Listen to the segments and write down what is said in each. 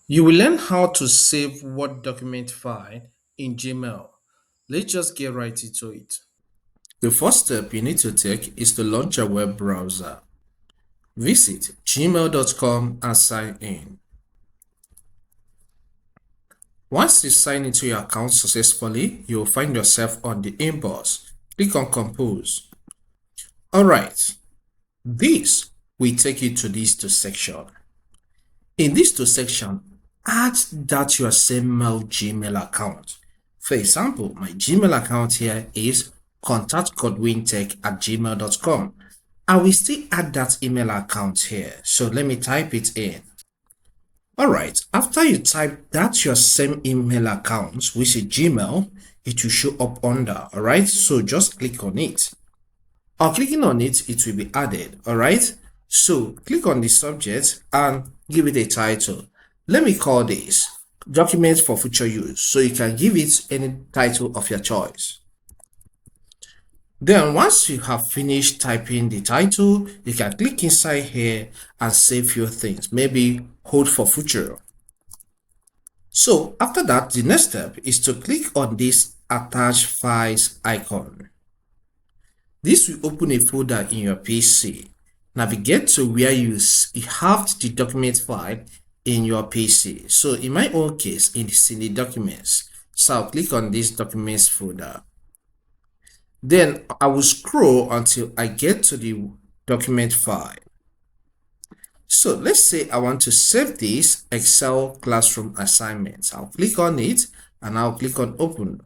You will learn how to save Word document file in Gmail. Let's just get right into it. The first step you need to take is to launch a web browser. Visit gmail.com and sign in. Once you sign into your account successfully, you will find yourself on the inbox. Click on Compose. Alright, this will take you to these two sections. In these two sections, add that your same mail Gmail account. For example, my Gmail account here is contactgodwintech@gmail.com. I will still add that email account here. So let me type it in. Alright, after you type that your same email account, which is Gmail, it will show up under. Alright, so just click on it. On clicking on it, it will be added. Alright, so click on the subject and give it a title. Let me call this Document for Future Use, so you can give it any title of your choice. Then once you have finished typing the title, you can click inside here and save few things, maybe hold for future. So after that, the next step is to click on this attach files icon. This will open a folder in your PC. Navigate to where you have the document file in your PC. So in my own case, it's in the documents. So I'll click on this documents folder. Then I will scroll until I get to the document file. So let's say I want to save this Excel classroom assignment. I'll click on it and I'll click on open.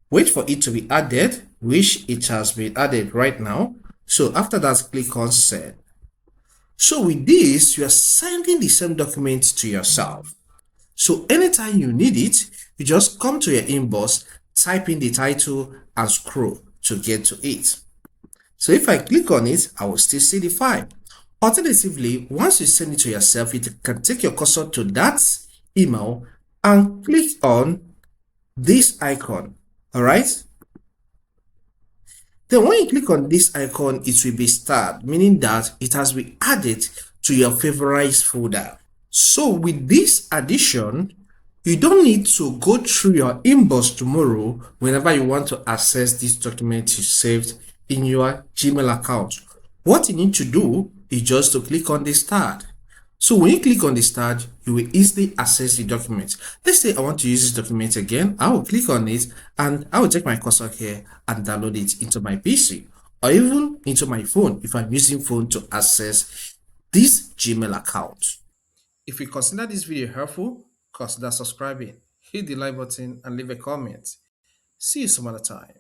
Wait for it to be added, which it has been added right now. So after that, click on send. So with this, you are sending the same document to yourself. So anytime you need it, you just come to your inbox, type in the title and scroll to get to it. So if I click on it, I will still see the file. Alternatively, once you send it to yourself, you can take your cursor to that email and click on this icon. Alright? Then when you click on this icon, it will be starred, meaning that it has been added to your favorites folder. So with this addition, you don't need to go through your inbox tomorrow whenever you want to access this document you saved in your Gmail account. What you need to do is just to click on the start. So when you click on the start, you will easily access the document. Let's say I want to use this document again. I will click on it and I will take my cursor here and download it into my PC or even into my phone if I'm using phone to access this Gmail account. If you consider this video helpful, consider subscribing, hit the like button and leave a comment. See you some other time.